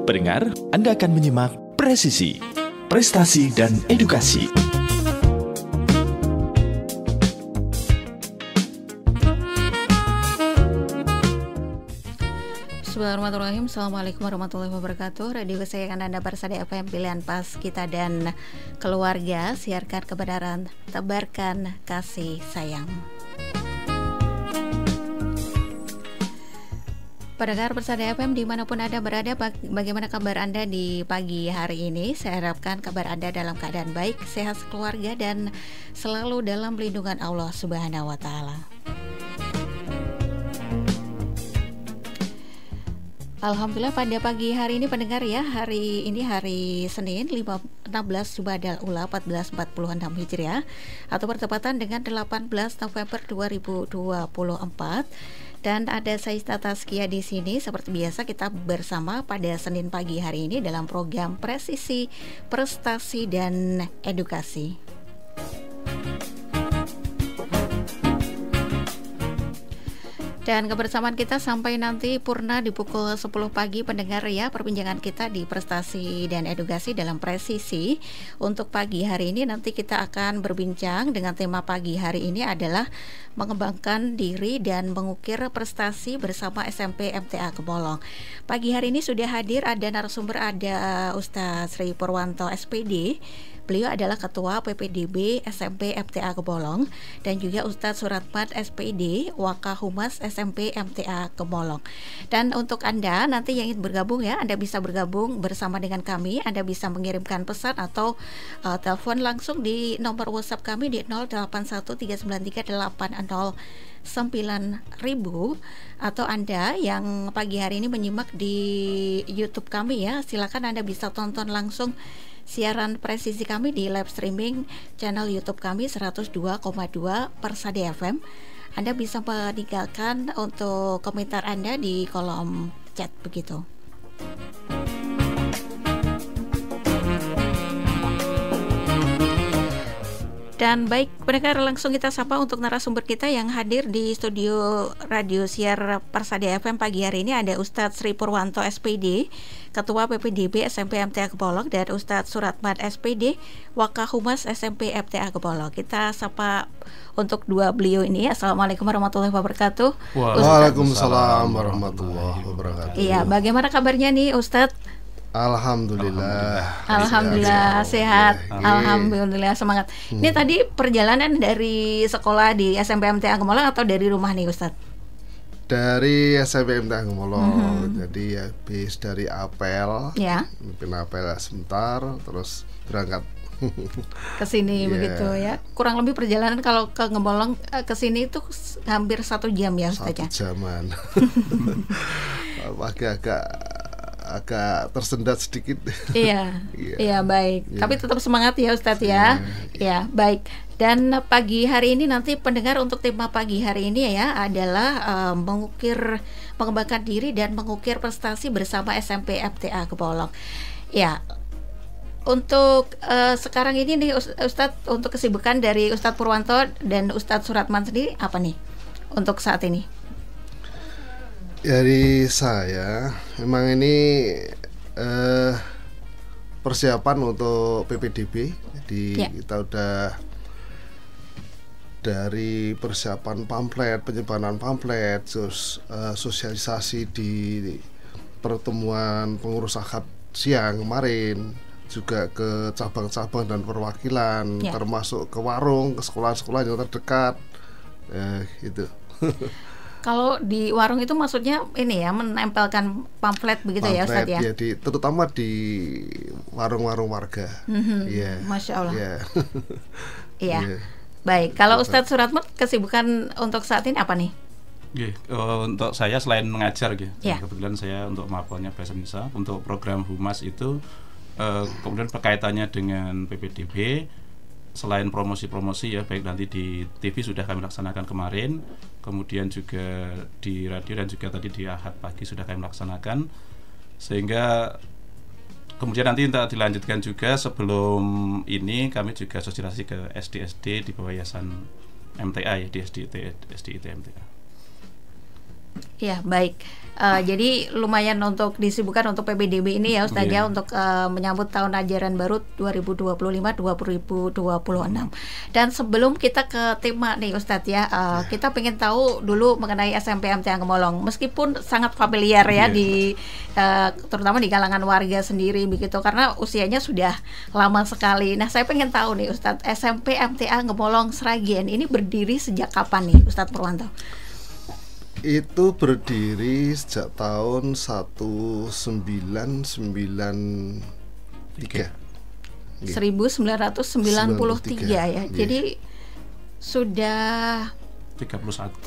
Pendengar, Anda akan menyimak Presisi, Prestasi dan Edukasi. Bismillahirrahmanirrahim. Assalamualaikum warahmatullahi wabarakatuh. Radio kesayangan Anda Persada FM, pilihan pas kita dan keluarga. Siarkan kebenaran, tebarkan kasih sayang. Pendengar Persada FM dimanapun Anda berada, bagaimana kabar Anda di pagi hari ini? Saya harapkan kabar Anda dalam keadaan baik, sehat keluarga, dan selalu dalam lindungan Allah Subhanahu wa Ta'ala. Alhamdulillah pada pagi hari ini pendengar ya, hari ini hari Senin 16 Jumadal Ula 1446 Hijriah atau bertepatan dengan 18 November 2024. Dan ada saya Tata Skia di sini. Seperti biasa kita bersama pada Senin pagi hari ini dalam program Presisi, Prestasi dan Edukasi. Dan kebersamaan kita sampai nanti purna di pukul 10 pagi pendengar ya, perbincangan kita di Prestasi dan Edukasi dalam Presisi. Untuk pagi hari ini nanti kita akan berbincang dengan tema pagi hari ini adalah mengembangkan diri dan mengukir prestasi bersama SMP MTA Gemolong. Pagi hari ini sudah hadir, ada narasumber, ada Ustadz Sri Purwanto SPD. Beliau adalah Ketua PPDB SMP MTA Gemolong, dan juga Ustadz Suratmat SPD, Wakahumas SMP MTA Gemolong. Dan untuk Anda nanti yang ingin bergabung ya, Anda bisa bergabung bersama dengan kami. Anda bisa mengirimkan pesan atau telepon langsung di nomor WhatsApp kami di 081393809000. Atau Anda yang pagi hari ini menyimak di YouTube kami ya, silakan Anda bisa tonton langsung siaran presisi kami di live streaming channel YouTube kami 102,2 Persada FM. Anda bisa meninggalkan untuk komentar Anda di kolom chat begitu. Dan baik pendengar, langsung kita sapa untuk narasumber kita yang hadir di studio Radio Siar Persada FM pagi hari ini. Ada Ustadz Sri Purwanto SPD, Ketua PPDB SMP MTA Gemolong, dan Ustadz Suratmat SPD, Wakahumas SMP MTA Gemolong. Kita sapa untuk dua beliau ini. Assalamualaikum warahmatullahi wabarakatuh. Waalaikumsalam warahmatullahi wabarakatuh. Iya, bagaimana kabarnya nih Ustadz? Alhamdulillah sehat. Alhamdulillah semangat. Ini tadi perjalanan dari sekolah di SMP MTA Gemolong atau dari rumah nih Ustadz? Dari SMP MTA Gemolong. Jadi habis dari apel, mungkin apel sebentar, terus berangkat ke sini begitu ya. Kurang lebih perjalanan kalau ke Gemolong ke sini itu hampir 1 jam ya Ustadz? 1 jaman. agak tersendat sedikit. Iya, baik. Tapi tetap semangat ya Ustadz ya. Iya, baik. Dan pagi hari ini nanti pendengar untuk tema pagi hari ini ya adalah mengembangkan diri dan mengukir prestasi bersama SMP MTA Gemolong. Ya. Untuk sekarang ini nih Ustadz, untuk kesibukan dari Ustadz Purwanto dan Ustadz Suratman sendiri apa nih untuk saat ini? Dari saya memang ini persiapan untuk PPDB. Jadi kita udah dari persiapan pamflet, penyebaran pamflet, terus sosialisasi di pertemuan pengurus akad siang kemarin, juga ke cabang-cabang dan perwakilan, termasuk ke warung, ke sekolah-sekolah yang terdekat, gitu. Kalau di warung itu maksudnya ini ya, menempelkan pamflet begitu ya Ustadz ya? Iya, terutama di warung-warung warga. Masya Allah. Iya. Baik, kalau Ustadz Suratmat kesibukan untuk saat ini apa nih? Untuk saya selain mengajar kebetulan saya untuk mapelnya Bahasa Indonesia untuk program Humas itu, kemudian berkaitannya dengan PPDB. Selain promosi-promosi ya, baik nanti di TV sudah kami laksanakan kemarin, kemudian juga di radio dan juga tadi di Ahad pagi sudah kami laksanakan, sehingga kemudian nanti dilanjutkan juga sebelum ini kami juga sosialisasi ke SD-SD di bawah Yayasan MTA ya, di SDIT MTA. Ya, baik. Jadi lumayan untuk disibukkan untuk PPDB ini ya Ustaz ya, untuk menyambut tahun ajaran baru 2025-2026. Dan sebelum kita ke tema nih Ustaz ya, kita pengen tahu dulu mengenai SMP MTA Gemolong. Meskipun sangat familiar ya di terutama di kalangan warga sendiri begitu, karena usianya sudah lama sekali. Nah, saya pengen tahu nih Ustaz, SMP MTA Gemolong Sragen ini berdiri sejak kapan nih Ustaz Purwanto? Itu berdiri sejak tahun 1993. 1993 ya. Jadi sudah 31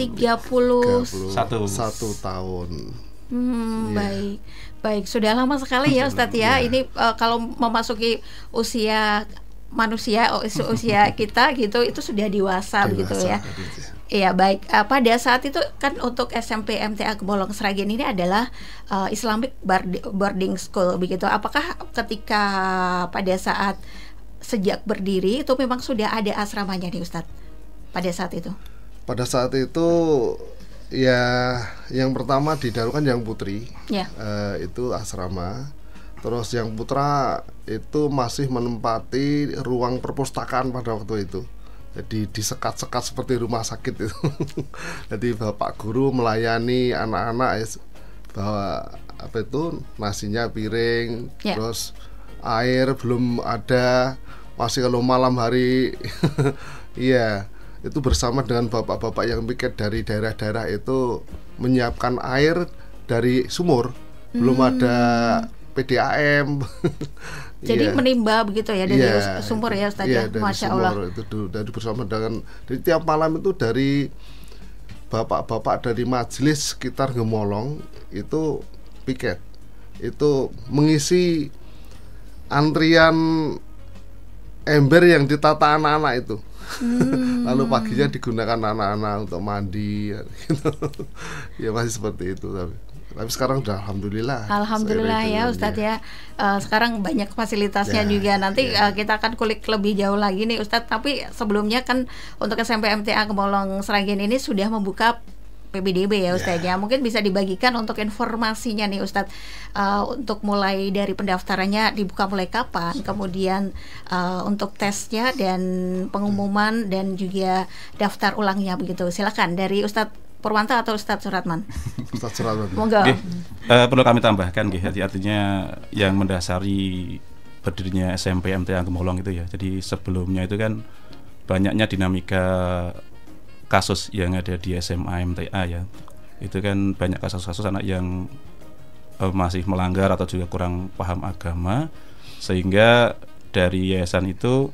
tahun. Baik, sudah lama sekali ya Ustadz ya. Ini kalau memasuki usia manusia, usia kita gitu, itu sudah dewasa begitu ya. Iya, baik. Pada saat itu kan untuk SMP MTA Gemolong Sragen ini adalah Islamic boarding school begitu. Apakah ketika pada saat sejak berdiri itu memang sudah ada asramanya nih Ustadz pada saat itu? Pada saat itu ya yang pertama didahulukan yang putri ya. Itu asrama. Terus yang putra itu masih menempati ruang perpustakaan pada waktu itu. Jadi disekat-sekat seperti rumah sakit itu. Jadi bapak guru melayani anak-anak, bawa nasinya piring, terus air belum ada, masih kalau malam hari. Iya, itu bersama dengan bapak-bapak yang piket dari daerah-daerah itu menyiapkan air dari sumur, belum ada PDAM. Jadi menimba begitu ya dari sumur ya Ustaz ya. Masya Allah. Itu dari bersama dengan, jadi tiap malam itu dari bapak-bapak dari majelis sekitar Gemolong itu piket, itu mengisi antrian ember yang ditata anak-anak itu. Lalu paginya digunakan anak-anak untuk mandi gitu. Ya masih seperti itu tapi sekarang udah alhamdulillah ya Ustadz ya. Sekarang banyak fasilitasnya juga. Nanti kita akan kulik lebih jauh lagi nih Ustadz. Tapi sebelumnya kan untuk SMP MTA Gemolong Sragen ini sudah membuka PPDB ya Ustadz ya. Mungkin bisa dibagikan untuk informasinya nih Ustadz, untuk mulai dari pendaftarannya dibuka mulai kapan, kemudian untuk tesnya dan pengumuman dan juga daftar ulangnya begitu. Silakan dari Ustadz Purwanto atau Ustadz Suratman? Ustadz Suratman. Monggo. Perlu kami tambahkan artinya yang mendasari berdirinya SMP MTA Gemolong itu ya. Jadi sebelumnya itu kan banyaknya dinamika kasus yang ada di SMA MTA ya. Itu kan banyak kasus-kasus anak yang masih melanggar atau juga kurang paham agama, sehingga dari yayasan itu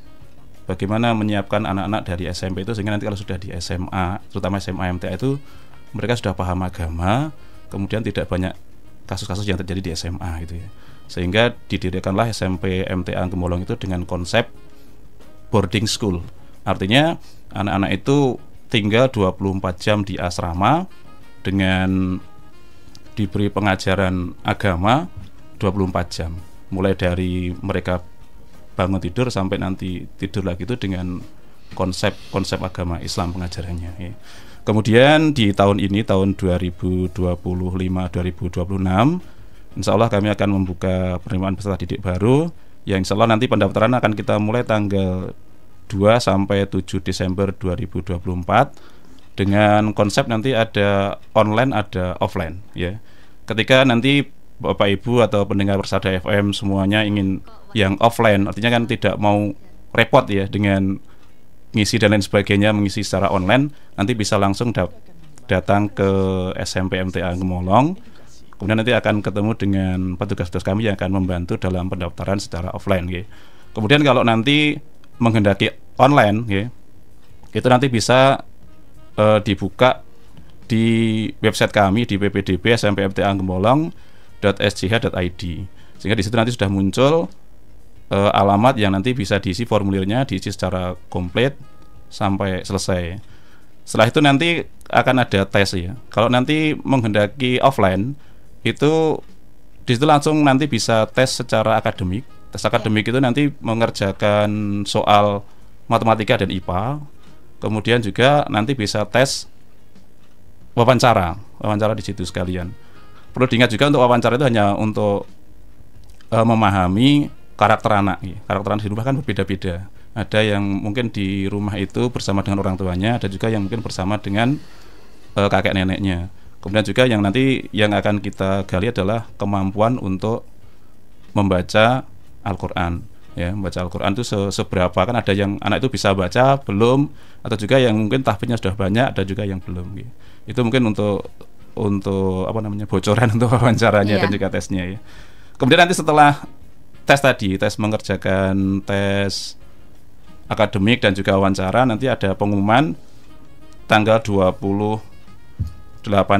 bagaimana menyiapkan anak-anak dari SMP itu sehingga nanti kalau sudah di SMA, terutama SMA MTA itu mereka sudah paham agama, kemudian tidak banyak kasus-kasus yang terjadi di SMA gitu ya. Sehingga didirikanlah SMP MTA Gemolong itu dengan konsep boarding school. Artinya anak-anak itu tinggal 24 jam di asrama dengan diberi pengajaran agama 24 jam. Mulai dari mereka bangun tidur sampai nanti tidur lagi itu dengan konsep agama Islam pengajarannya ya. Kemudian di tahun ini, tahun 2025-2026, insya Allah kami akan membuka penerimaan peserta didik baru, yang insya Allah nanti pendaftaran akan kita mulai tanggal 2 sampai 7 Desember 2024 dengan konsep nanti ada online, ada offline ya. Ketika nanti Bapak Ibu atau pendengar Persada FM semuanya ingin yang offline, artinya kan tidak mau repot ya dengan ngisi dan lain sebagainya, mengisi secara online, nanti bisa langsung datang ke SMP MTA Gemolong. Kemudian nanti akan ketemu dengan petugas-petugas kami yang akan membantu dalam pendaftaran secara offline ya. Kemudian kalau nanti menghendaki online ya, itu nanti bisa dibuka di website kami di ppdb smpmta-gemolong.sjh.id, sehingga di situ nanti sudah muncul alamat yang nanti bisa diisi formulirnya, diisi secara komplit sampai selesai. Setelah itu nanti akan ada tes ya. Kalau nanti menghendaki offline itu di situ langsung nanti bisa tes secara akademik. Tes akademik itu nanti mengerjakan soal matematika dan IPA. Kemudian juga nanti bisa tes wawancara wawancara di situ sekalian. Perlu diingat juga untuk wawancara itu hanya untuk memahami karakter anak. Karakter anak di rumah kan berbeda-beda. Ada yang mungkin di rumah itu bersama dengan orang tuanya, ada juga yang mungkin bersama dengan kakek neneknya. Kemudian juga yang nanti yang akan kita gali adalah kemampuan untuk membaca Al-Quran. Ya, membaca Al-Quran itu seberapa, kan ada yang anak itu bisa baca belum, atau juga yang mungkin tahfidznya sudah banyak, ada juga yang belum. Gitu. Itu mungkin untuk bocoran untuk wawancaranya dan juga tesnya ya. Kemudian nanti setelah tes mengerjakan tes akademik dan juga wawancara, nanti ada pengumuman tanggal 28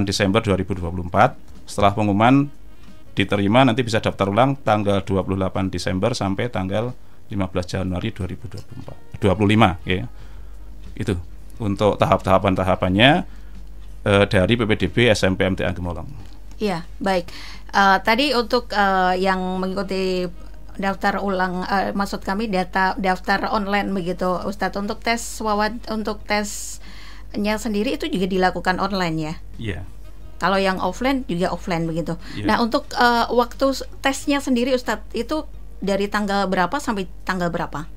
Desember 2024. Setelah pengumuman diterima, nanti bisa daftar ulang tanggal 28 Desember sampai tanggal 15 Januari 2025 ya. Itu untuk tahapannya dari PPDB SMP MTA Gemolong. Iya, baik. Tadi untuk yang mengikuti daftar ulang, maksud kami daftar online begitu, Ustadz, untuk tesnya sendiri itu juga dilakukan online ya? Iya. Kalau yang offline juga offline begitu. Yeah. Nah, untuk waktu tesnya sendiri Ustadz, itu dari tanggal berapa sampai tanggal berapa?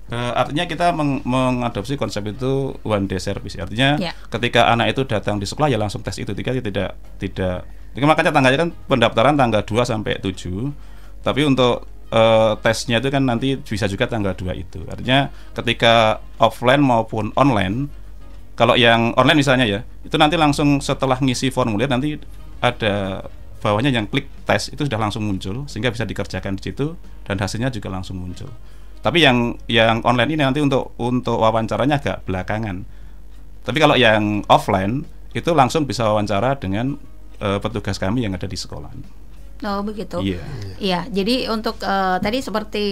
Artinya kita mengadopsi konsep itu one day service. Artinya ketika anak itu datang di sekolah ya langsung tes itu, tidak. Makanya tanggalnya kan pendaftaran tanggal 2 sampai 7. Tapi untuk tesnya itu kan nanti bisa juga tanggal 2 itu. Artinya ketika offline maupun online, kalau yang online misalnya ya, itu nanti langsung setelah ngisi formulir nanti ada bawahnya yang klik tes, itu sudah langsung muncul sehingga bisa dikerjakan di situ dan hasilnya juga langsung muncul. Tapi yang online ini nanti untuk wawancaranya agak belakangan. Tapi kalau yang offline itu langsung bisa wawancara dengan petugas kami yang ada di sekolah. Oh begitu. Iya. Iya. Jadi untuk tadi seperti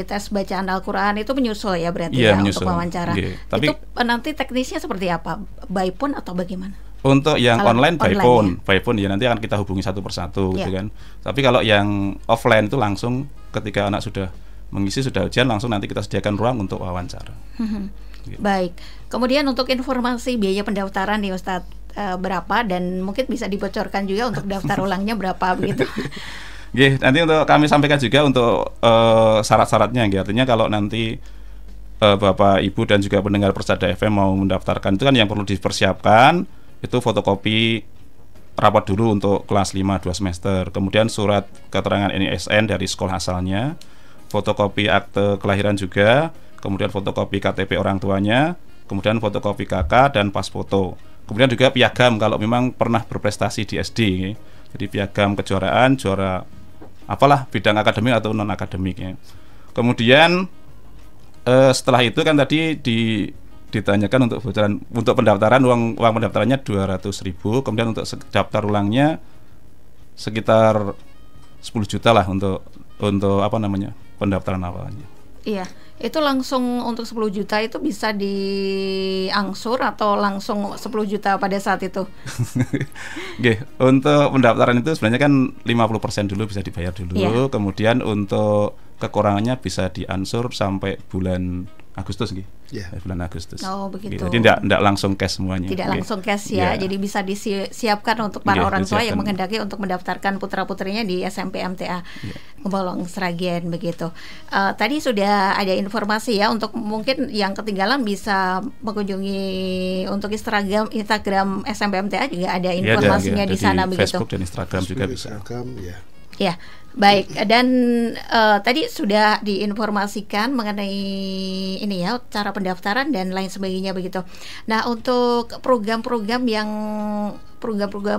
tes bacaan Al-Quran itu menyusul ya berarti menyusul. Untuk wawancara. Tapi itu nanti teknisnya seperti apa? By phone atau bagaimana? Untuk yang online by phone ya nanti akan kita hubungi satu persatu gitu kan. Tapi kalau yang offline itu langsung ketika anak sudah mengisi, sudah ujian, langsung nanti kita sediakan ruang untuk wawancara. Gitu. Baik. Kemudian untuk informasi biaya pendaftaran nih Ustadz, berapa, dan mungkin bisa dibocorkan juga untuk daftar ulangnya berapa begitu. Nanti untuk kami sampaikan juga untuk syarat-syaratnya. Artinya kalau nanti Bapak Ibu dan juga pendengar Persada FM mau mendaftarkan, itu kan yang perlu dipersiapkan itu fotokopi rapat dulu untuk kelas 5 2 semester, kemudian surat keterangan NISN dari sekolah asalnya, fotokopi akte kelahiran juga, kemudian fotokopi KTP orang tuanya, kemudian fotokopi KK dan pas foto. Kemudian juga piagam kalau memang pernah berprestasi di SD. Jadi piagam kejuaraan, juara apalah bidang akademik atau non akademik ya. Kemudian setelah itu kan tadi ditanyakan untuk bocoran, untuk pendaftaran uang pendaftarannya 200.000, kemudian untuk daftar ulangnya sekitar 10 juta lah untuk pendaftaran awalnya. Iya, itu langsung untuk 10 juta itu bisa diangsur atau langsung 10 juta pada saat itu? Untuk pendaftaran itu sebenarnya kan 50% dulu bisa dibayar dulu, kemudian untuk kekurangannya bisa diansur sampai bulan Agustus bulan Agustus. Oh begitu. Jadi tidak langsung cash semuanya. Tidak langsung cash ya. Jadi bisa disiapkan untuk para orang tua yang menghendaki untuk mendaftarkan putra-putrinya di SMP MTA Gemolong Sragen begitu. Tadi sudah ada informasi ya, untuk mungkin yang ketinggalan bisa mengunjungi untuk Instagram SMP MTA juga ada informasinya di sana begitu. Facebook dan Instagram juga bisa. Ya, baik. Dan tadi sudah diinformasikan mengenai ini ya, cara pendaftaran dan lain sebagainya begitu. Nah, untuk program-program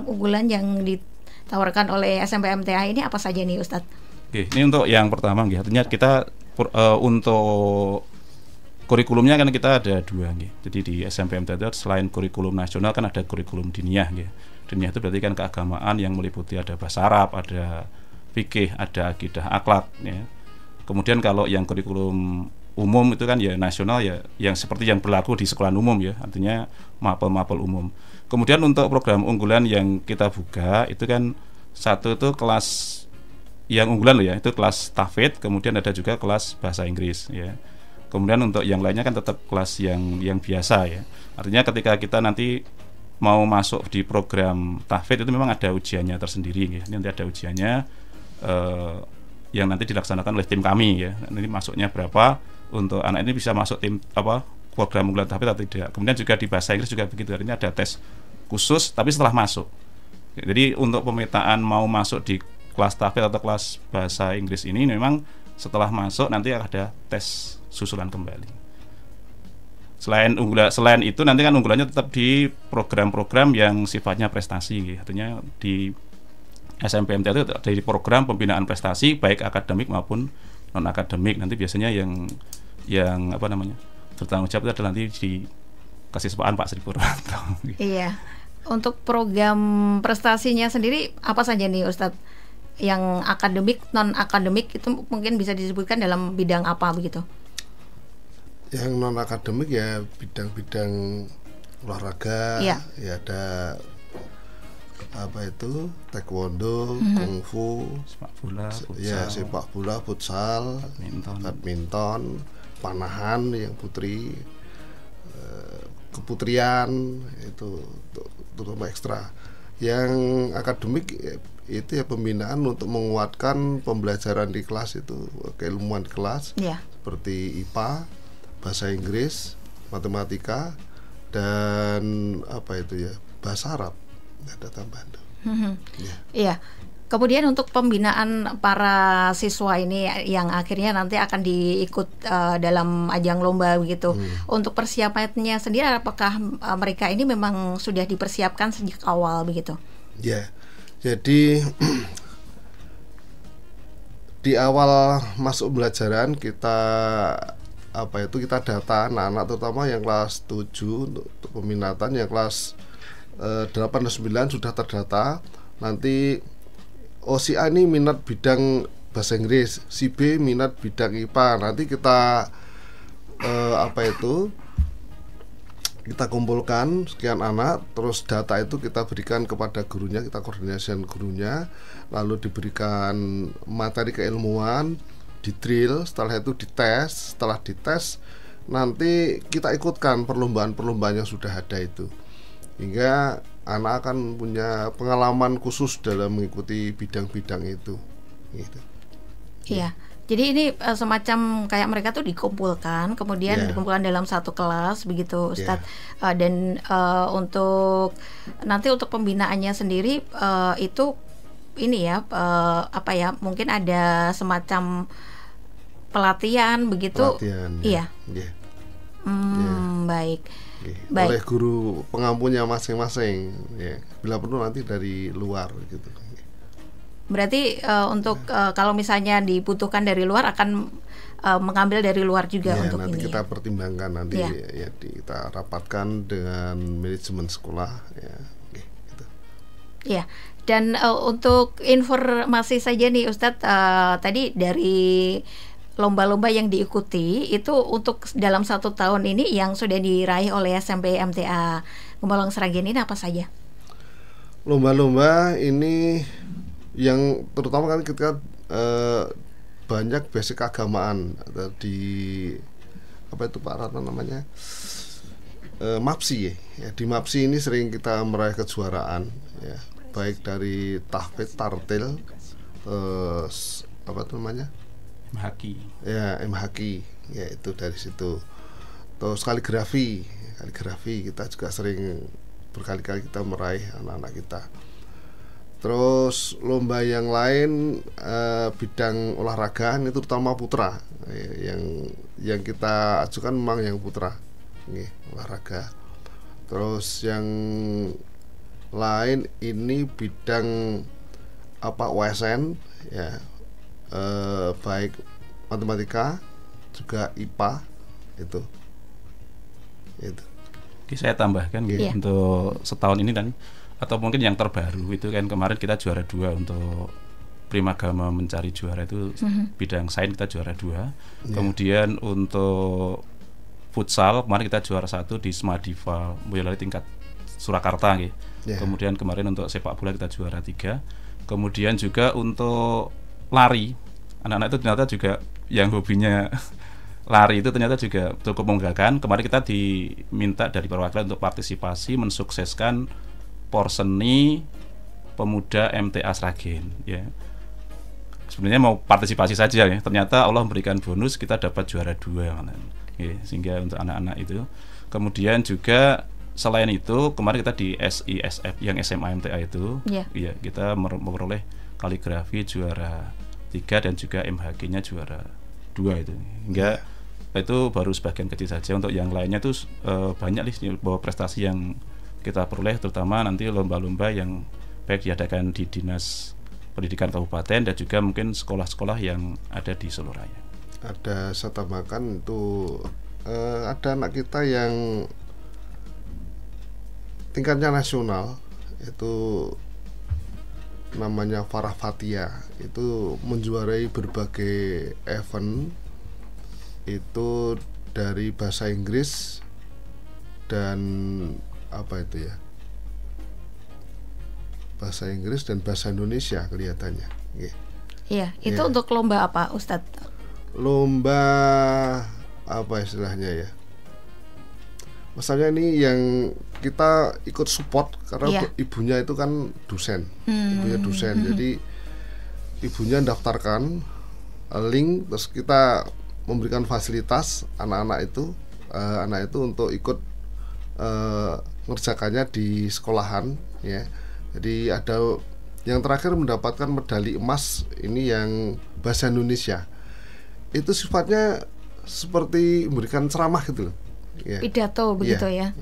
unggulan yang ditawarkan oleh SMP MTA ini apa saja nih, Ustadz? Ini untuk yang pertama, artinya kita untuk kurikulumnya kan kita ada 2. Jadi di SMP MTA selain kurikulum nasional kan ada kurikulum diniyah. Diniyah itu berarti kan keagamaan yang meliputi ada bahasa Arab, ada fikih, ada akidah akhlak ya. Kemudian kalau yang kurikulum umum itu kan ya nasional ya, yang seperti yang berlaku di sekolah umum ya, artinya mapel umum. Kemudian untuk program unggulan yang kita buka itu kan satu itu kelas yang unggulan ya, itu kelas tahfidz, kemudian ada juga kelas bahasa Inggris ya. Kemudian untuk yang lainnya kan tetap kelas yang biasa ya. Artinya ketika kita nanti mau masuk di program tahfidz itu memang ada ujiannya tersendiri ya. Ini nanti ada ujiannya yang nanti dilaksanakan oleh tim kami ya. Nanti masuknya berapa untuk anak ini bisa masuk tim program unggulan tahfidz atau tidak. Kemudian juga di bahasa Inggris juga begitu. Ini ada tes khusus tapi setelah masuk. Jadi untuk pemetaan mau masuk di kelas tahfidz atau kelas bahasa Inggris ini memang setelah masuk nanti ada tes susulan kembali. Selain itu nanti kan unggulannya tetap di program-program yang sifatnya prestasi, artinya di SMPMTA itu dari program pembinaan prestasi baik akademik maupun non akademik. Nanti biasanya yang bertanggung jawab itu adalah nanti dikasih sepaan Pak Sri Purwanto. Iya. Untuk program prestasinya sendiri apa saja nih Ustadz? Yang akademik, non akademik itu mungkin bisa disebutkan dalam bidang apa begitu? Yang non akademik ya bidang-bidang olahraga, ya ada taekwondo, kungfu, sepak bola, futsal, badminton, panahan yang putri, keputrian itu terutama ekstra. Yang akademik itu ya pembinaan untuk menguatkan pembelajaran di kelas itu, keilmuan di kelas, seperti IPA, bahasa Inggris, matematika, dan bahasa Arab. Ada tambahan. Iya. Kemudian untuk pembinaan para siswa ini yang akhirnya nanti akan diikut dalam ajang lomba begitu. Untuk persiapannya sendiri, apakah mereka ini memang sudah dipersiapkan sejak awal begitu? Ya. Jadi di awal masuk pembelajaran kita data anak-anak terutama yang kelas 7 untuk peminatan, yang kelas 8 dan 9 sudah terdata. Nanti si A ini minat bidang bahasa Inggris, si B minat bidang IPA. Nanti kita kita kumpulkan sekian anak, terus data itu kita berikan kepada gurunya, kita koordinasikan gurunya, lalu diberikan materi keilmuan, di drill, setelah itu dites, setelah dites nanti kita ikutkan perlombaan-perlombaan yang sudah ada itu, hingga anak akan punya pengalaman khusus dalam mengikuti bidang-bidang itu gitu. Iya. Jadi ini semacam kayak mereka tuh dikumpulkan, kemudian dikumpulkan dalam satu kelas begitu, Ustadz. Dan untuk nanti untuk pembinaannya sendiri itu ini ya mungkin ada semacam pelatihan begitu. Iya. Baik. Oleh guru pengampunya masing-masing. Ya. Bila perlu nanti dari luar gitu. Berarti untuk kalau misalnya dibutuhkan dari luar akan mengambil dari luar juga untuk nanti ini. Kita pertimbangkan nanti kita rapatkan dengan manajemen sekolah gitu. Ya. Dan untuk informasi saja nih Ustadz, tadi dari lomba-lomba yang diikuti itu untuk dalam 1 tahun ini yang sudah diraih oleh SMPMTA Gemolong Sragen ini apa saja? Lomba-lomba ini yang terutama kan kita banyak basic keagamaan di Pak Ratna namanya MAPSI ya. Di MAPSI ini sering kita meraih kejuaraan ya, baik dari tahfidz, tartil, MHQ ya itu dari situ. Terus kaligrafi kita juga sering berkali-kali kita meraih anak-anak kita. Terus lomba yang lain bidang olahraga ini terutama putra yang kita ajukan memang yang putra olahraga. Terus yang lain ini bidang OSN ya, baik matematika juga IPA itu. Oke, saya tambahkan untuk setahun ini dan atau mungkin yang terbaru itu kan kemarin kita juara 2 untuk Primagama mencari juara itu bidang sains kita juara 2. Kemudian untuk futsal kemarin kita juara 1 di Smadiva Boyolali tingkat Surakarta Kemudian kemarin untuk sepak bola kita juara 3. Kemudian juga untuk lari, anak-anak itu ternyata juga yang hobinya lari itu ternyata juga cukup membanggakan. Kemarin kita diminta dari perwakilan untuk partisipasi mensukseskan Porseni Pemuda MTA Sragen ya. Sebenarnya mau partisipasi saja ya. Ternyata Allah memberikan bonus, kita dapat juara 2 ya, sehingga untuk anak-anak itu. Kemudian juga selain itu kemarin kita di SISF yang SMA MTA itu ya, kita memperoleh kaligrafi juara 3 dan juga MHG-nya juara 2 itu. Hingga itu baru sebagian kecil saja. Untuk yang lainnya tuh banyak nih bahwa prestasi yang kita peroleh, terutama nanti lomba-lomba yang baik diadakan di Dinas Pendidikan Kabupaten dan juga mungkin sekolah-sekolah yang ada di Solo Raya. Ada saya tambahkan itu ada anak kita yang tingkatnya nasional, itu namanya Farah Fatia, itu menjuarai berbagai event itu dari bahasa Inggris dan apa itu ya, bahasa Inggris dan bahasa Indonesia kelihatannya. Iya, itu untuk lomba apa, Ustadz? Lomba apa istilahnya ya? Masalahnya ini yang kita ikut support karena ibunya itu kan dosen, ibunya dosen. Jadi ibunya daftarkan link, terus kita memberikan fasilitas anak itu untuk ikut mengerjakannya di sekolahan ya. Jadi ada yang terakhir mendapatkan medali emas ini yang bahasa Indonesia. Itu sifatnya seperti memberikan ceramah gitu loh. Pidato begitu ya.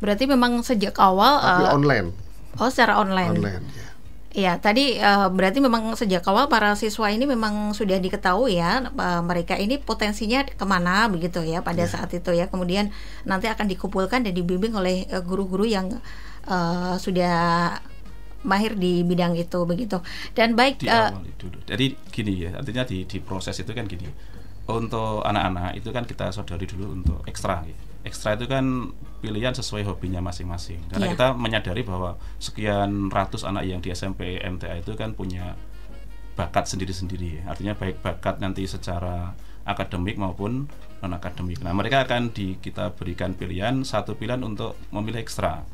Berarti memang sejak awal tapi online. Oh, secara online. Online ya. Iya, tadi berarti memang sejak awal para siswa ini memang sudah diketahui ya, mereka ini potensinya kemana begitu ya pada saat itu ya. Kemudian nanti akan dikumpulkan dan dibimbing oleh guru-guru yang sudah mahir di bidang itu begitu. Dan baik di awal itu. Jadi gini ya, artinya di proses itu kan gini. Untuk anak-anak itu kan kita sodari dulu untuk ekstra ya. Ekstra itu kan pilihan sesuai hobinya masing-masing. Karena kita menyadari bahwa sekian ratus anak yang di SMP MTA itu kan punya bakat sendiri-sendiri. Artinya baik bakat nanti secara akademik maupun non akademik. Nah, mereka akan kita berikan pilihan, satu pilihan untuk memilih ekstra.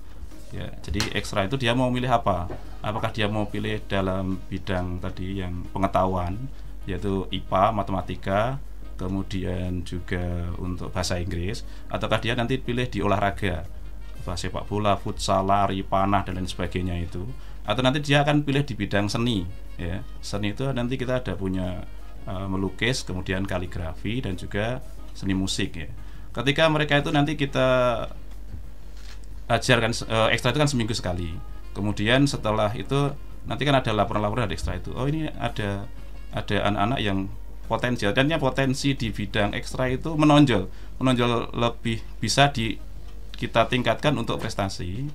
Ya, jadi ekstra itu dia mau milih apa? Apakah dia mau pilih dalam bidang tadi yang pengetahuan, yaitu IPA, matematika, kemudian juga untuk bahasa Inggris, ataukah dia nanti pilih di olahraga, sepak bola, futsal, lari, panah dan lain sebagainya itu, atau nanti dia akan pilih di bidang seni ya. Seni itu nanti kita ada punya melukis, kemudian kaligrafi dan juga seni musik ya. Ketika mereka itu nanti kita ajarkan ekstra itu kan seminggu sekali. Kemudian setelah itu nanti kan ada laporan-laporan dari ekstra itu. Oh, ini ada anak-anak yang potensial, dan potensi di bidang ekstra itu menonjol lebih bisa kita tingkatkan untuk prestasi.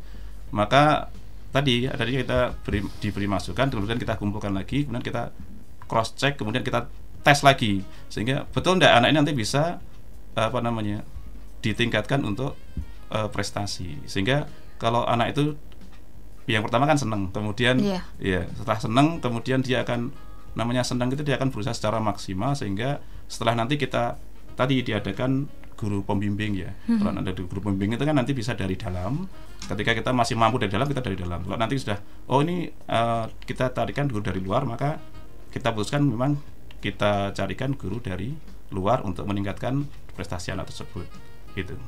Maka tadi kita diberi masukan, kemudian kita kumpulkan lagi, kemudian kita cross check, kemudian kita tes lagi, sehingga betul enggak anak ini nanti bisa ditingkatkan untuk prestasi. Sehingga kalau anak itu yang pertama kan senang, kemudian setelah senang kemudian dia akan senang itu dia akan berusaha secara maksimal, sehingga setelah nanti kita tadi diadakan guru pembimbing ya. Kalau ada guru pembimbing itu kan nanti bisa dari dalam. Ketika kita masih mampu dari dalam, kita dari dalam. Kalau nanti sudah kita tarikan guru dari luar, maka kita putuskan memang kita carikan guru dari luar untuk meningkatkan prestasi anak tersebut gitu.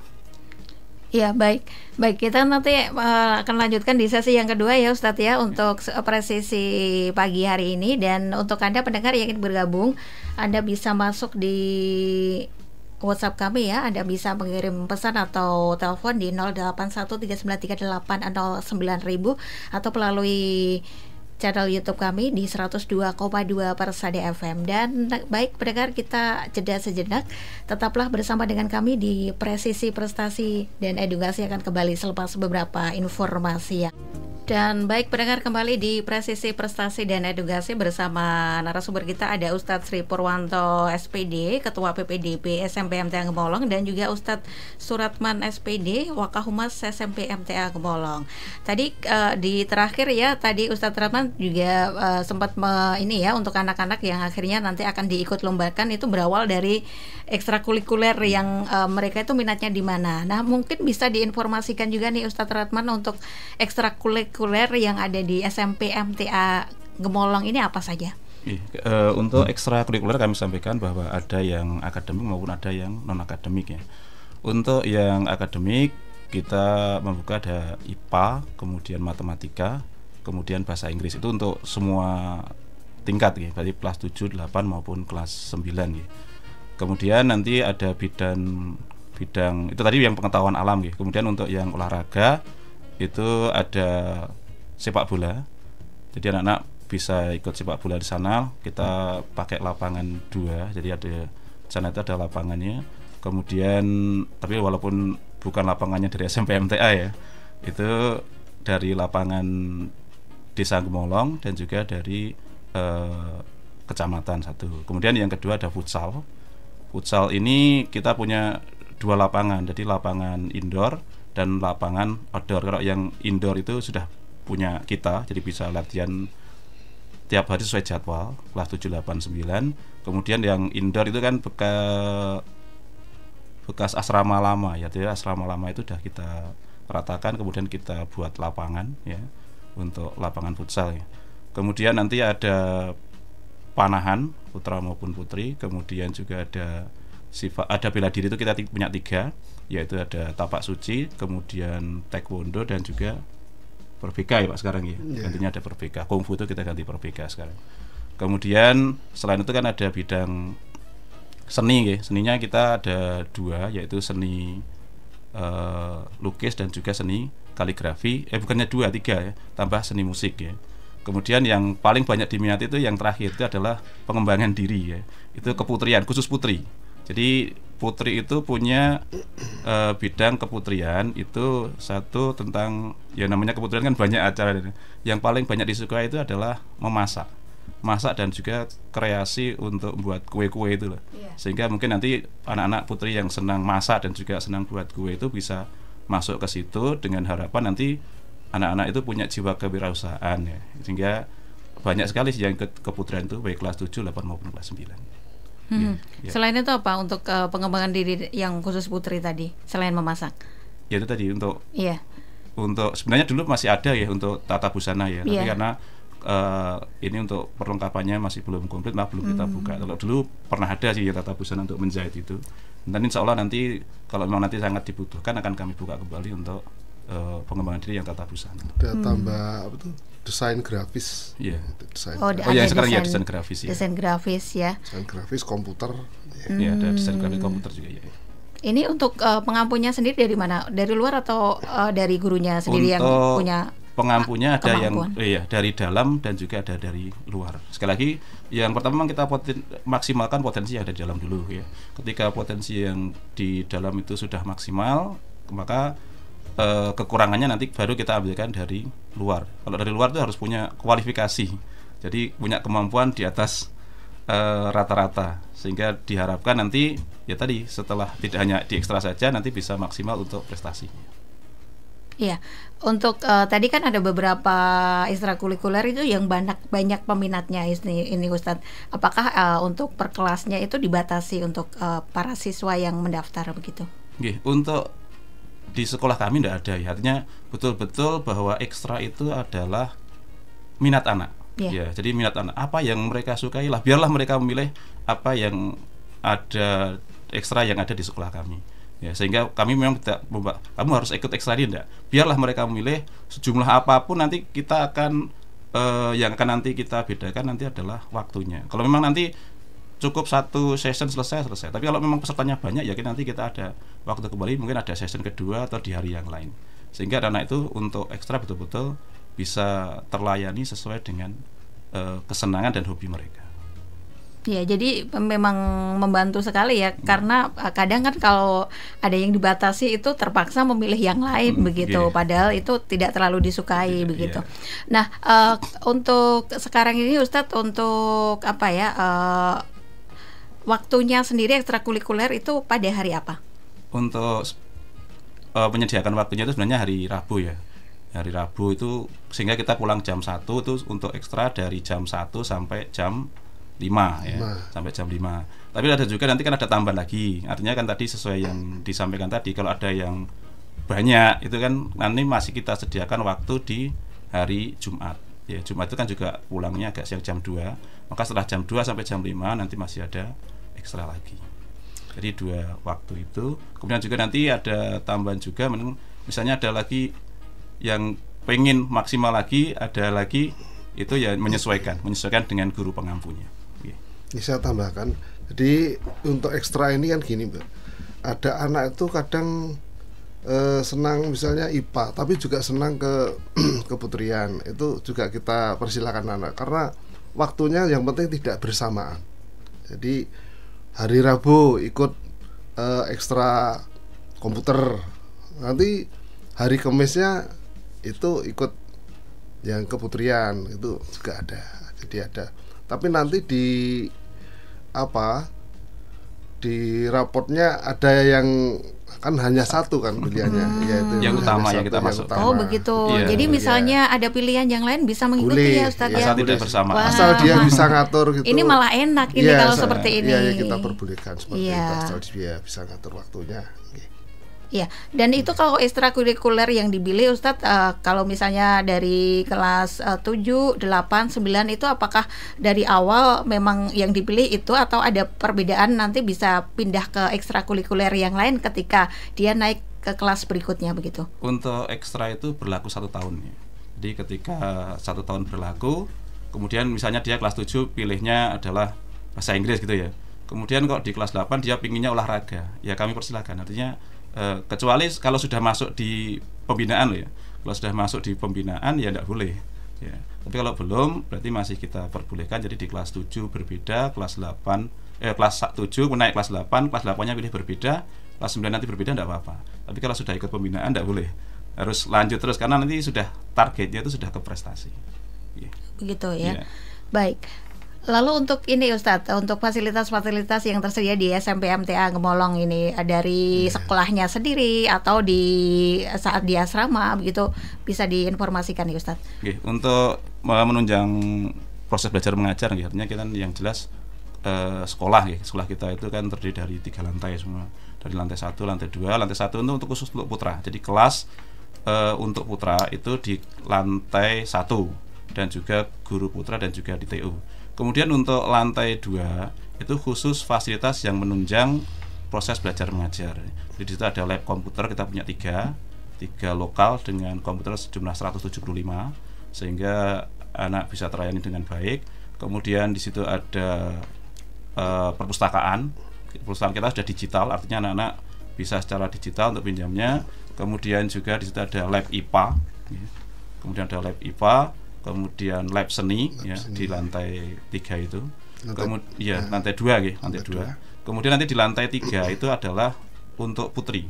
Ya, baik kita nanti akan lanjutkan di sesi yang kedua ya Ustadz ya, untuk presisi pagi hari ini. Dan untuk Anda pendengar yang ingin bergabung, Anda bisa masuk di WhatsApp kami ya. Anda bisa mengirim pesan atau telepon di 081393809000 atau melalui channel YouTube kami di 102,2 Persada FM. Dan baik pendengar, kita jeda sejenak. Tetaplah bersama dengan kami di Presisi Prestasi dan Edukasi, akan kembali selepas beberapa informasi ya. Dan baik pendengar, kembali di Presisi Prestasi dan Edukasi bersama narasumber kita ada Ustadz Sri Purwanto SPD, Ketua PPDB SMP MTA Gemolong, dan juga Ustadz Suratman SPD, Wakahumas SMP MTA Gemolong. Tadi di terakhir ya, tadi Ustadz Suratman juga sempat ini ya, untuk anak-anak yang akhirnya nanti akan diikut lombakan itu berawal dari ekstrakurikuler yang mereka itu minatnya di mana. Nah, mungkin bisa diinformasikan juga nih Ustadz Suratman untuk ekstrakurikuler yang ada di SMP MTA Gemolong ini apa saja? Untuk ekstrakurikuler kami sampaikan bahwa ada yang akademik maupun ada yang non akademik ya. Untuk yang akademik kita membuka ada IPA, kemudian matematika, kemudian bahasa Inggris, itu untuk semua tingkat ya, berarti kelas 7, 8 maupun kelas 9 ya. Kemudian nanti ada bidang itu tadi yang pengetahuan alam ya. Kemudian untuk yang olahraga itu ada sepak bola, jadi anak-anak bisa ikut sepak bola di sana. Kita pakai lapangan 2, jadi ada di sana itu ada lapangannya. Kemudian tapi walaupun bukan lapangannya dari SMP MTA ya, itu dari lapangan Desa Gemolong dan juga dari kecamatan satu. Kemudian yang kedua ada futsal. Futsal ini kita punya 2 lapangan, jadi lapangan indoor dan lapangan outdoor. Kalau yang indoor itu sudah punya kita, jadi bisa latihan tiap hari sesuai jadwal kelas 7, 8, 9. Kemudian yang indoor itu kan bekas asrama lama ya, jadi asrama lama itu sudah kita ratakan, kemudian kita buat lapangan ya untuk lapangan futsal ya. Kemudian nanti ada panahan putra maupun putri, kemudian juga ada bela diri, itu kita punya 3, yaitu ada tapak suci, kemudian taekwondo dan juga perbeka ya Pak sekarang ya. Gantinya ada perbeka, kungfu itu kita ganti perbeka sekarang. Kemudian selain itu kan ada bidang seni ya. Seninya kita ada 2, yaitu seni lukis dan juga seni kaligrafi. Bukannya 2, 3 ya, tambah seni musik ya. Kemudian yang paling banyak diminati itu yang terakhir itu adalah pengembangan diri ya. Itu keputrian, khusus putri. Jadi putri itu punya bidang keputrian itu satu tentang ya, namanya keputrian kan banyak acara. Yang paling banyak disukai itu adalah masak dan juga kreasi untuk membuat kue-kue itu loh. Sehingga mungkin nanti anak-anak putri yang senang masak dan juga senang buat kue itu bisa masuk ke situ dengan harapan nanti anak-anak itu punya jiwa kewirausahaan ya. Sehingga banyak sekali yang keputrian itu baik kelas 7, 8 maupun kelas 9. Ya. Selain itu apa untuk pengembangan diri yang khusus putri tadi selain memasak? Ya itu tadi untuk untuk sebenarnya dulu masih ada ya untuk tata busana ya, tapi karena ini untuk perlengkapannya masih belum komplit, belum kita buka. Kalau dulu pernah ada sih ya tata busana untuk menjahit itu. Dan insya Allah nanti kalau memang nanti sangat dibutuhkan akan kami buka kembali untuk pengembangan diri yang tata busana. Ada tambah apa tuh? Desain grafis. Iya. Yang sekarang ya desain grafis ya. Desain grafis ya. Desain grafis komputer. Ya, ada desain grafis komputer juga ya. Ini untuk pengampunya sendiri dari mana? Dari luar atau dari gurunya sendiri yang punya? Pengampunya ada yang dari dalam dan juga ada dari luar. Sekali lagi, yang pertama memang kita maksimalkan potensi yang ada di dalam dulu ya. Ketika potensi yang di dalam itu sudah maksimal, maka kekurangannya nanti baru kita ambilkan dari luar. Kalau dari luar itu harus punya kualifikasi, jadi punya kemampuan di atas rata-rata, sehingga diharapkan nanti ya tadi setelah tidak hanya di ekstra saja nanti bisa maksimal untuk prestasi. Iya, untuk tadi kan ada beberapa ekstrakurikuler itu yang banyak peminatnya ini Ustadz. Apakah untuk per kelasnya itu dibatasi untuk para siswa yang mendaftar begitu? Untuk di sekolah kami tidak ada ya, artinya betul-betul bahwa ekstra itu adalah minat anak. Ya, jadi minat anak, apa yang mereka sukai lah, biarlah mereka memilih apa yang ada ekstra yang ada di sekolah kami. Ya, sehingga kami memang tidak kamu harus ikut ekstra ini enggak. Biarlah mereka memilih sejumlah apapun, nanti kita akan yang akan nanti kita bedakan nanti adalah waktunya. Kalau memang nanti cukup satu session selesai. Tapi kalau memang pesertanya banyak ya nanti kita ada waktu kembali, mungkin ada session kedua atau di hari yang lain. Sehingga anak itu untuk ekstra betul-betul bisa terlayani sesuai dengan kesenangan dan hobi mereka. Ya, jadi memang membantu sekali ya, karena kadang kan kalau ada yang dibatasi itu terpaksa memilih yang lain begitu, padahal itu tidak terlalu disukai begitu. Nah, untuk sekarang ini Ustadz, untuk apa ya, waktunya sendiri ekstrakurikuler itu pada hari apa? Untuk menyediakan waktunya itu sebenarnya hari Rabu ya. Hari Rabu itu sehingga kita pulang jam 1 itu untuk ekstra dari jam 1 sampai jam 5 ya, sampai jam 5. Tapi ada juga nanti kan ada tambahan lagi. Artinya kan tadi sesuai yang disampaikan tadi, kalau ada yang banyak itu kan nanti masih kita sediakan waktu di hari Jumat. Ya, Jumat itu kan juga pulangnya agak siang jam 2. Maka setelah jam 2 sampai jam 5 nanti masih ada ekstra lagi. Jadi 2 waktu itu. Kemudian juga nanti ada tambahan juga, misalnya ada lagi yang pengen maksimal lagi, ada lagi itu ya menyesuaikan dengan guru pengampunya. Bisa tambahkan. Jadi untuk ekstra ini kan gini, Mbak. Ada anak itu kadang senang misalnya IPA, tapi juga senang ke keputrian. Itu juga kita persilakan anak, karena waktunya yang penting tidak bersamaan. Jadi hari Rabu ikut ekstra komputer, nanti hari Kamisnya itu ikut yang keputrian, itu juga ada. Jadi ada. Tapi nanti di rapotnya ada yang kan hanya satu kan pilihannya, yaitu yang utama yang kita masuk. Oh begitu. Jadi misalnya ada pilihan yang lain bisa mengikuti ya Ustadz ya. Asal tidak bersamaan. Asal dia bisa ngatur gitu. Ini malah enak ini kalau seperti ini. Iya, kita perbolehkan seperti itu, asal dia bisa ngatur waktunya. Ya, dan itu kalau ekstrakurikuler yang dipilih Ustadz, kalau misalnya dari kelas 7, 8, 9 itu apakah dari awal memang yang dipilih itu, atau ada perbedaan nanti bisa pindah ke ekstrakurikuler yang lain ketika dia naik ke kelas berikutnya begitu? Untuk ekstra itu berlaku 1 tahun ya. Jadi ketika 1 tahun berlaku, kemudian misalnya dia kelas 7 pilihnya adalah bahasa Inggris gitu ya. Kemudian kok di kelas 8 dia pinginnya olahraga, ya kami persilakan. Artinya kecuali kalau sudah masuk di pembinaan loh ya. Kalau sudah masuk di pembinaan ya tidak boleh ya. Tapi kalau belum berarti masih kita perbolehkan. Jadi di kelas 7 berbeda, kelas 7 naik kelas 8, kelas 8-nya pilih berbeda, kelas 9 nanti berbeda tidak apa-apa. Tapi kalau sudah ikut pembinaan tidak boleh. Harus lanjut terus karena nanti sudah targetnya itu sudah ke prestasi. Begitu ya. Baik. Lalu untuk ini Ustadz, untuk fasilitas-fasilitas yang tersedia di SMP MTA Gemolong ini, dari sekolahnya sendiri atau di saat di asrama begitu, bisa diinformasikan ya Ustadz? Untuk menunjang proses belajar mengajar, artinya kita yang jelas sekolah kita itu kan terdiri dari 3 lantai semua, dari lantai 1, lantai 2, lantai 1 untuk khusus untuk putra. Jadi kelas untuk putra itu di lantai 1 dan juga guru putra dan juga di TU. Kemudian untuk lantai 2 itu khusus fasilitas yang menunjang proses belajar mengajar. Jadi di situ ada lab komputer, kita punya 3 lokal dengan komputer sejumlah 175 sehingga anak bisa terlayani dengan baik. Kemudian di situ ada perpustakaan kita sudah digital, artinya anak-anak bisa secara digital untuk pinjamnya. Kemudian juga di situ ada lab IPA, kemudian ada lab IPA, kemudian lab seni di lantai 3 itu. Lantai 2 lantai 2. Kemudian nanti di lantai 3 itu adalah untuk putri.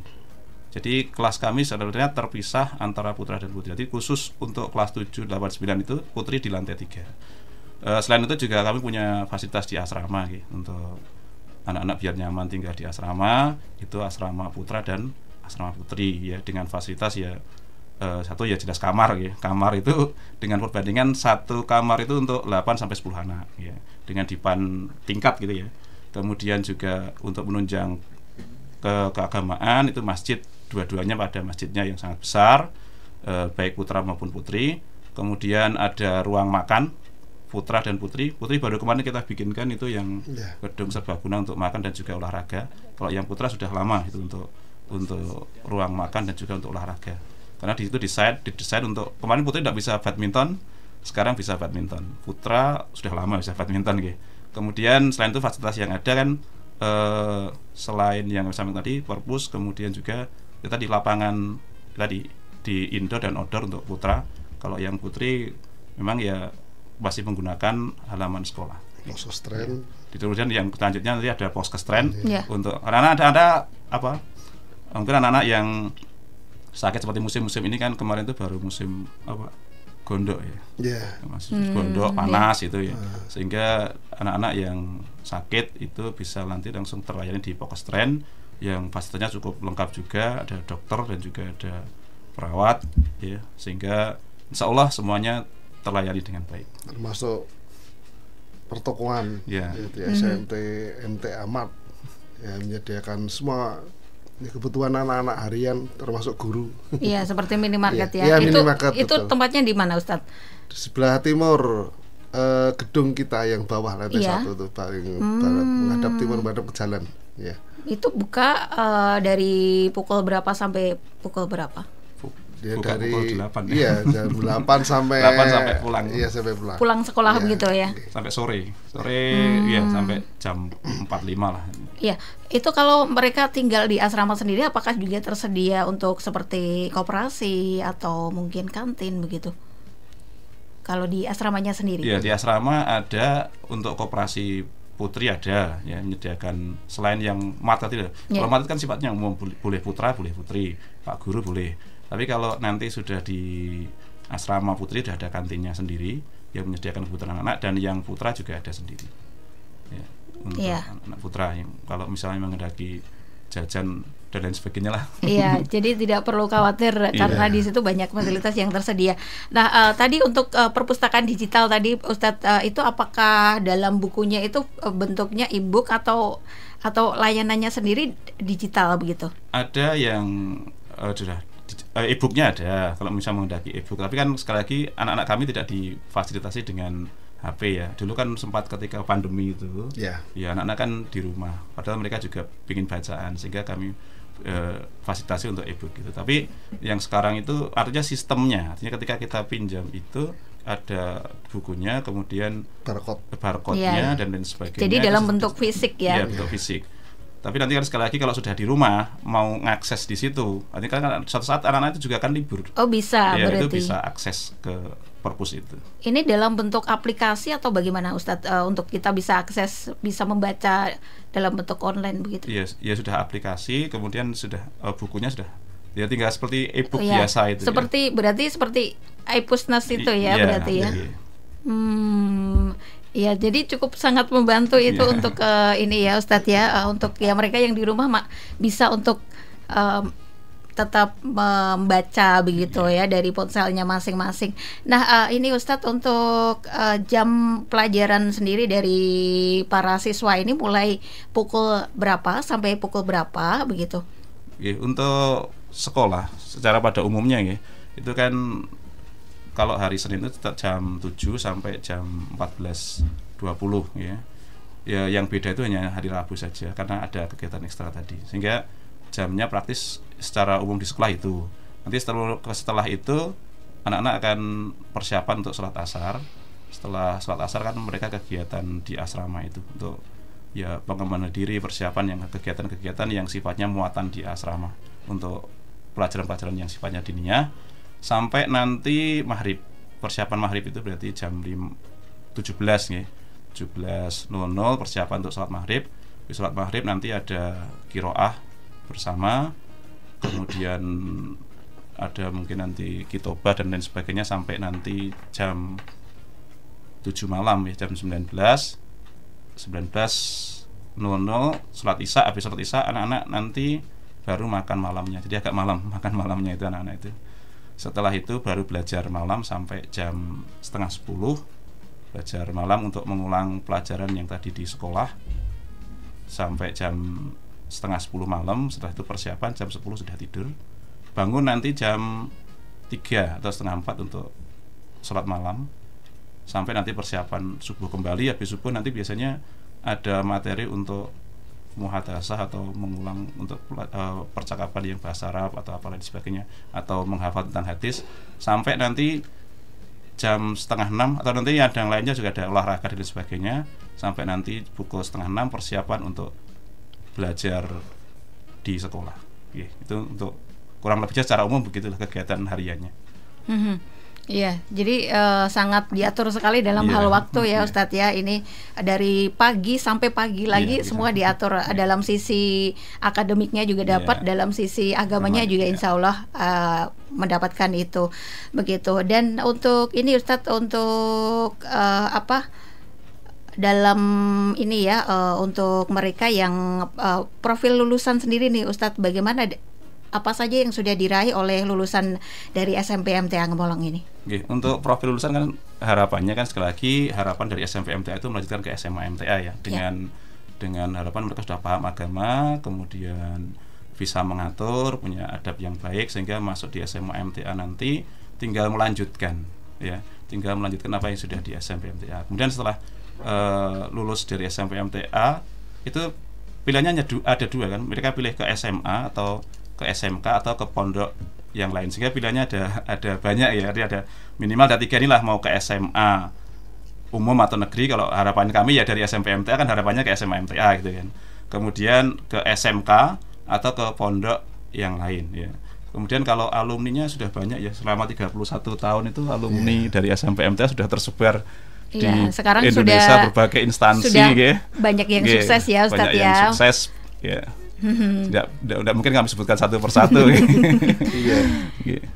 Jadi kelas kami sebenarnya terpisah antara putra dan putri. Jadi khusus untuk kelas 7, 8, 9 itu putri di lantai 3. Selain itu juga kami punya fasilitas di asrama untuk anak-anak biar nyaman tinggal di asrama. Itu asrama putra dan asrama putri ya, dengan fasilitas ya. Satu ya jelas kamar itu dengan perbandingan satu kamar itu untuk 8 sampai 10 anak ya, dengan dipan tingkat gitu ya. Kemudian juga untuk menunjang keagamaan itu masjid, dua-duanya pada masjidnya yang sangat besar, baik putra maupun putri. Kemudian ada ruang makan putra dan putri baru kemarin kita bikinkan itu yang gedung serbaguna untuk makan dan juga olahraga. Kalau yang putra sudah lama itu untuk ruang makan dan juga untuk olahraga. Karena di situ didesain untuk kemarin putri tidak bisa badminton, sekarang bisa badminton. Putra sudah lama bisa badminton gitu. Kemudian selain itu fasilitas yang ada kan selain yang sampai tadi perpus, kemudian juga kita di lapangan tadi di indoor dan outdoor untuk putra. Kalau yang putri memang ya masih menggunakan halaman sekolah. Khusus tren Kemudian yang selanjutnya nanti ada poskestren untuk anak-anak ada apa? Mungkin anak-anak yang sakit seperti musim-musim ini kan, kemarin itu baru musim apa? Gondok ya. Gondok panas itu ya. Sehingga anak-anak yang sakit itu bisa nanti langsung terlayani di poskestren yang fasilitasnya cukup lengkap juga, ada dokter dan juga ada perawat ya, sehingga insya Allah semuanya terlayani dengan baik. Termasuk pertokoan SMT, MT Ahmad yang menyediakan semua kebutuhan anak-anak harian termasuk guru. Iya, seperti minimarket ya. Minimarket, itu tempatnya di mana, Ustadz? Di sebelah timur gedung kita yang bawah lantai 1 itu paling barat, menghadap timur, menghadap ke jalan. Ya. Itu buka dari pukul berapa sampai pukul berapa? Dia buka dari pukul 8 jam 8 sampai 8 sampai pulang. Iya, sampai pulang. Pulang sekolah begitu ya. Sampai sore ya, sampai jam 4.05 lah. Iya, itu kalau mereka tinggal di asrama sendiri apakah juga tersedia untuk seperti koperasi atau mungkin kantin begitu? Kalau di asramanya sendiri? Iya, di asrama ada untuk koperasi putri ada ya, menyediakan selain yang mat tadi. Kalau mat kan sifatnya umum, boleh putra, boleh putri, Pak Guru boleh. Tapi kalau nanti sudah di asrama putri sudah ada kantinnya sendiri yang menyediakan kebutuhan anak-anak, dan yang putra juga ada sendiri. Ya, untuk anak putra yang kalau misalnya menghendaki jajan dan lain sebagainya lah. Iya, jadi tidak perlu khawatir karena di situ banyak fasilitas yang tersedia. Nah, tadi untuk perpustakaan digital tadi Ustadz, itu apakah dalam bukunya itu bentuknya e-book atau layanannya sendiri digital begitu? Ada yang sudah e-booknya ada kalau misalnya menghendaki e-book, tapi kan sekali lagi anak-anak kami tidak difasilitasi dengan HP ya. Dulu kan sempat ketika pandemi itu ya anak-anak kan di rumah, padahal mereka juga ingin bacaan, sehingga kami fasilitasi untuk e-book gitu. Tapi yang sekarang itu artinya sistemnya, artinya ketika kita pinjam itu ada bukunya, kemudian barcode-nya dan lain sebagainya. Jadi dalam bentuk fisik ya. Iya, bentuk fisik. Tapi nanti kan sekali lagi kalau sudah di rumah mau ngakses di situ, nanti kan suatu saat anak-anak itu juga akan libur. Oh bisa, ya, berarti. Itu bisa akses ke perpus itu. Ini dalam bentuk aplikasi atau bagaimana Ustadz, untuk kita bisa akses, bisa membaca dalam bentuk online begitu? Iya, ya sudah aplikasi, kemudian sudah bukunya sudah. Ya tinggal seperti e-book biasa itu. Seperti berarti seperti iPusnas itu ya, berarti ya. Iya. Ya, jadi cukup sangat membantu itu untuk ini ya Ustadz ya, untuk ya mereka yang di rumah bisa untuk tetap membaca begitu ya dari ponselnya masing-masing. Nah, ini Ustadz untuk jam pelajaran sendiri dari para siswa ini mulai pukul berapa sampai pukul berapa begitu? Ya, untuk sekolah secara pada umumnya ya, itu kan kalau hari Senin itu jam 7 sampai jam 14.20 ya. Ya, yang beda itu hanya hari Rabu saja karena ada kegiatan ekstra tadi. Sehingga jamnya praktis secara umum di sekolah itu. Nanti setelah itu anak-anak akan persiapan untuk sholat asar. Setelah sholat asar kan mereka kegiatan di asrama itu untuk ya pengembangan diri, persiapan yang kegiatan-kegiatan yang sifatnya muatan di asrama untuk pelajaran-pelajaran yang sifatnya diniyah. Sampai nanti maghrib, persiapan maghrib itu berarti jam 17 ya, 17.00 persiapan untuk sholat maghrib. Di sholat maghrib nanti ada qiraah bersama, kemudian ada mungkin nanti khitobah dan lain sebagainya sampai nanti jam 7 malam ya, jam 19.00 sholat isya. Habis sholat isya anak-anak nanti baru makan malamnya, jadi agak malam makan malamnya itu anak-anak itu. Setelah itu baru belajar malam sampai jam 9:30, belajar malam untuk mengulang pelajaran yang tadi di sekolah sampai jam 9:30 malam. Setelah itu persiapan jam 10 sudah tidur, bangun nanti jam 3 atau 3:30 untuk sholat malam sampai nanti persiapan subuh kembali. Habis subuh nanti biasanya ada materi untuk muhadasah atau mengulang untuk percakapan yang bahasa Arab atau apa lain sebagainya, atau menghafal tentang hadis sampai nanti jam 5:30, atau nanti ada yang lainnya juga ada olahraga dan sebagainya sampai nanti pukul 5:30 persiapan untuk belajar di sekolah. Itu untuk kurang lebihnya secara umum begitulah kegiatan hariannya. Iya, jadi sangat diatur sekali dalam hal waktu ya Ustadz ya. Ini dari pagi sampai pagi lagi semua diatur. Dalam sisi akademiknya juga dapat, dalam sisi agamanya juga insya Allah mendapatkan itu. Begitu. Dan untuk ini Ustadz, untuk dalam ini ya, untuk mereka yang profil lulusan sendiri nih Ustadz, bagaimana apa saja yang sudah diraih oleh lulusan dari SMP MTA Gemolong ini? Oke, untuk profil lulusan kan harapannya kan sekali lagi harapan dari SMP MTA itu melanjutkan ke SMA MTA ya, dengan harapan mereka sudah paham agama, kemudian bisa mengatur, punya adab yang baik, sehingga masuk di SMA MTA nanti tinggal melanjutkan apa yang sudah di SMP MTA. Kemudian setelah lulus dari SMP MTA itu pilihannya ada dua kan, mereka pilih ke SMA atau ke SMK atau ke pondok yang lain, sehingga pilihannya ada banyak ya. Jadi ada minimal ada 3 inilah, mau ke SMA umum atau negeri. Kalau harapan kami ya dari SMP MTA kan harapannya ke SMA MTA gitu kan. Kemudian ke SMK atau ke pondok yang lain ya. Kemudian kalau alumninya sudah banyak ya, selama 31 tahun itu alumni dari SMP MTA sudah tersebar di sekarang Indonesia, berbagai instansi sudah banyak yang sukses ya Ustadz ya. Yang sukses ya. Tidak mungkin kami sebutkan satu persatu.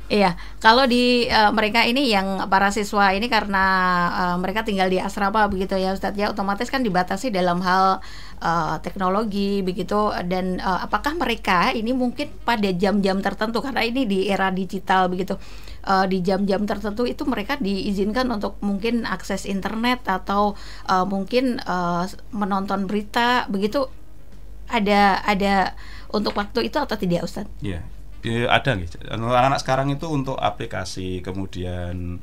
Iya, kalau di mereka ini yang para siswa ini karena mereka tinggal di asrama begitu ya Ustadz ya, otomatis kan dibatasi dalam hal teknologi begitu. Dan apakah mereka ini mungkin pada jam-jam tertentu, karena ini di era digital begitu, di jam-jam tertentu itu mereka diizinkan untuk mungkin akses internet atau mungkin menonton berita begitu, ada untuk waktu itu atau tidak Ustadz? Iya, ada gitu. Anak-anak sekarang itu untuk aplikasi, kemudian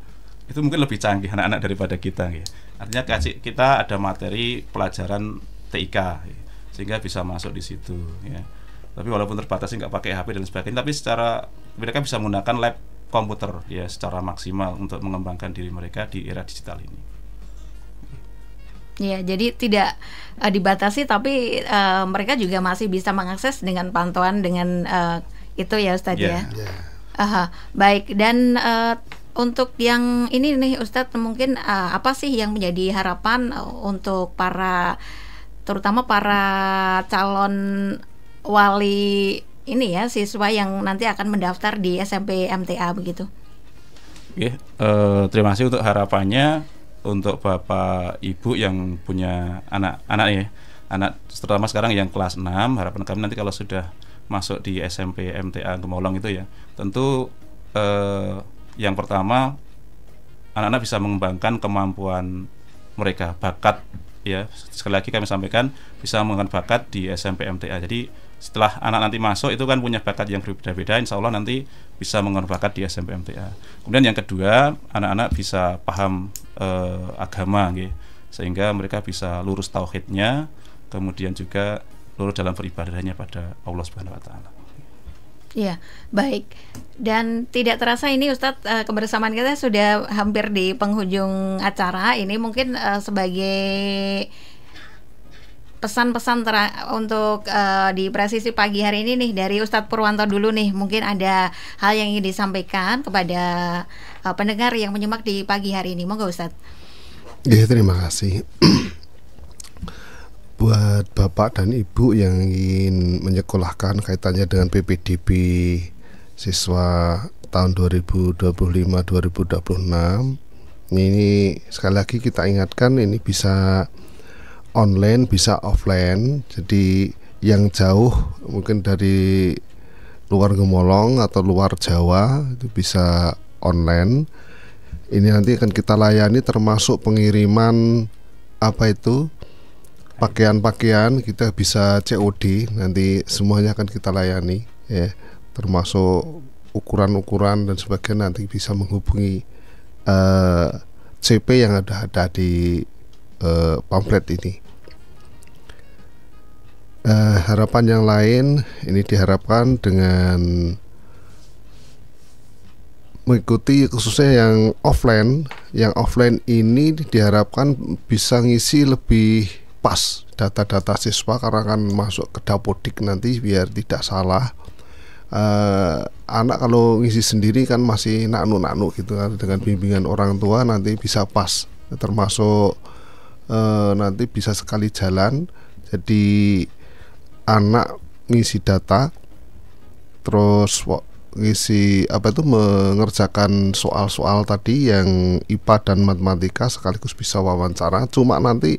itu mungkin lebih canggih anak-anak daripada kita gitu. Artinya kita ada materi pelajaran TIK gitu, sehingga bisa masuk di situ ya. Tapi walaupun terbatas nggak pakai HP dan sebagainya, tapi secara mereka bisa menggunakan lab komputer ya secara maksimal untuk mengembangkan diri mereka di era digital ini. Ya, jadi tidak dibatasi, tapi mereka juga masih bisa mengakses dengan pantauan dengan itu ya Ustadz ya. Baik, dan untuk yang ini nih Ustadz, mungkin apa sih yang menjadi harapan untuk terutama para calon wali ini ya, siswa yang nanti akan mendaftar di SMP MTA begitu? Terima kasih untuk harapannya. Untuk Bapak Ibu yang punya anak-anak ya, anak terutama sekarang yang kelas 6, harapan kami nanti kalau sudah masuk di SMP MTA Gemolong itu ya, tentu yang pertama anak-anak bisa mengembangkan kemampuan mereka, bakat ya. Sekali lagi kami sampaikan, bisa mengembangkan bakat di SMP MTA. Jadi setelah anak nanti masuk itu kan punya bakat yang berbeda-beda, insya Allah nanti bisa mengembangkan bakat di SMP MTA. Kemudian yang kedua, anak-anak bisa paham agama gitu, sehingga mereka bisa lurus tauhidnya, kemudian juga lurus dalam beribadahnya pada Allah Subhanahu wa taala. Iya, baik. Dan tidak terasa ini Ustadz, kebersamaan kita sudah hampir di penghujung acara ini. Mungkin sebagai pesan-pesan untuk di Presisi pagi hari ini nih dari Ustadz Purwanto dulu nih, mungkin ada hal yang ingin disampaikan kepada pendengar yang menyimak di pagi hari ini. Monggo Ustadz. Ya, terima kasih. Buat Bapak dan Ibu yang ingin menyekolahkan kaitannya dengan PPDB siswa tahun 2025-2026, ini sekali lagi kita ingatkan, ini bisa online, bisa offline. Jadi yang jauh mungkin dari luar Gemolong atau luar Jawa itu bisa online. Ini nanti akan kita layani termasuk pengiriman pakaian-pakaian, kita bisa COD, nanti semuanya akan kita layani ya, termasuk ukuran-ukuran dan sebagainya. Nanti bisa menghubungi CP yang ada di pamflet ini. Harapan yang lain ini diharapkan dengan mengikuti khususnya yang offline ini diharapkan bisa ngisi lebih pas data-data siswa, karena akan masuk ke Dapodik nanti biar tidak salah. anak kalau ngisi sendiri kan masih naknu-naknu gitu kan, dengan bimbingan orang tua nanti bisa pas, termasuk nanti bisa sekali jalan. Jadi anak ngisi data, terus ngisi mengerjakan soal-soal tadi yang IPA dan matematika sekaligus bisa wawancara. Cuma nanti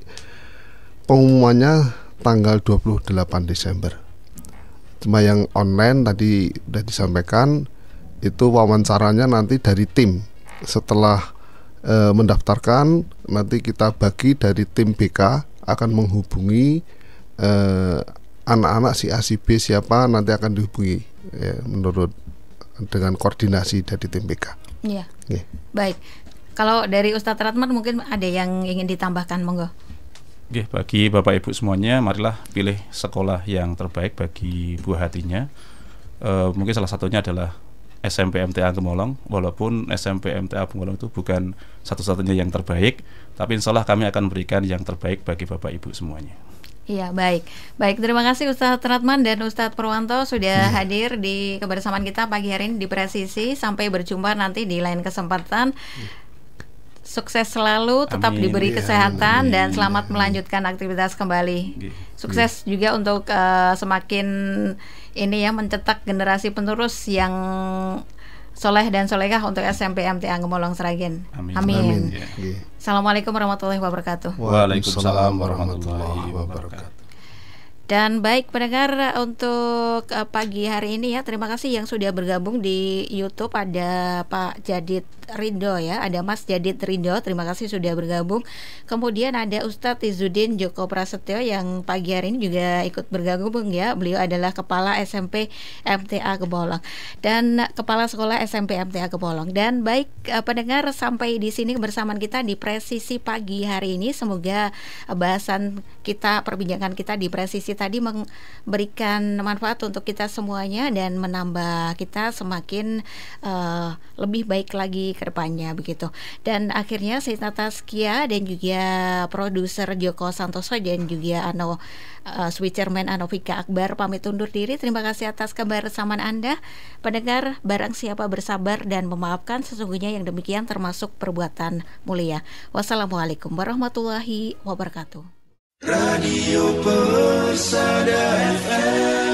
pengumumannya tanggal 28 Desember. Cuma yang online tadi sudah disampaikan, itu wawancaranya nanti dari tim. Setelah mendaftarkan, nanti kita bagi dari tim BK akan menghubungi anak-anak si A si B siapa, nanti akan dihubungi menurut dengan koordinasi dari tim BK. Iya. Yeah. Baik. Kalau dari Ustadz Ratman mungkin ada yang ingin ditambahkan, monggo. Oke, bagi Bapak Ibu semuanya, marilah pilih sekolah yang terbaik bagi buah hatinya. Mungkin salah satunya adalah SMP MTA Gemolong. Walaupun SMP MTA Gemolong itu bukan satu-satunya yang terbaik, tapi insya Allah kami akan berikan yang terbaik bagi Bapak Ibu semuanya. Iya, baik. Terima kasih Ustadz Ratman dan Ustadz Purwanto sudah hadir di kebersamaan kita pagi hari ini di Presisi. Sampai berjumpa nanti di lain kesempatan. Sukses selalu, tetap diberi kesehatan dan selamat melanjutkan aktivitas kembali. Sukses juga untuk semakin ini ya, mencetak generasi penerus yang soleh dan solehah untuk SMP MTA Gemolong Sragen. Amin. Assalamualaikum warahmatullahi wabarakatuh. Waalaikumsalam warahmatullahi wabarakatuh. Dan baik pendengar, untuk pagi hari ini ya, terima kasih yang sudah bergabung di YouTube. Ada Pak Jadid Rindo ya, ada Mas Jadid Rindo, terima kasih sudah bergabung. Kemudian ada Ustadz Izzuddin Joko Prasetyo yang pagi hari ini juga ikut bergabung ya. Beliau adalah Kepala SMP MTA Gemolong dan Kepala Sekolah SMP MTA Gemolong. Dan baik pendengar, sampai di sini kebersamaan kita di Presisi pagi hari ini. Semoga bahasan kita, perbincangan kita di Presisi tadi memberikan manfaat untuk kita semuanya dan menambah kita semakin lebih baik lagi ke depannya begitu. Dan akhirnya saya Nata Skia dan juga produser Joko Santoso dan juga Switcherman Anovika Akbar pamit undur diri. Terima kasih atas kebersamaan Anda. Pendengar, barang siapa bersabar dan memaafkan, sesungguhnya yang demikian termasuk perbuatan mulia. Wassalamualaikum warahmatullahi wabarakatuh. Radio Persada FM.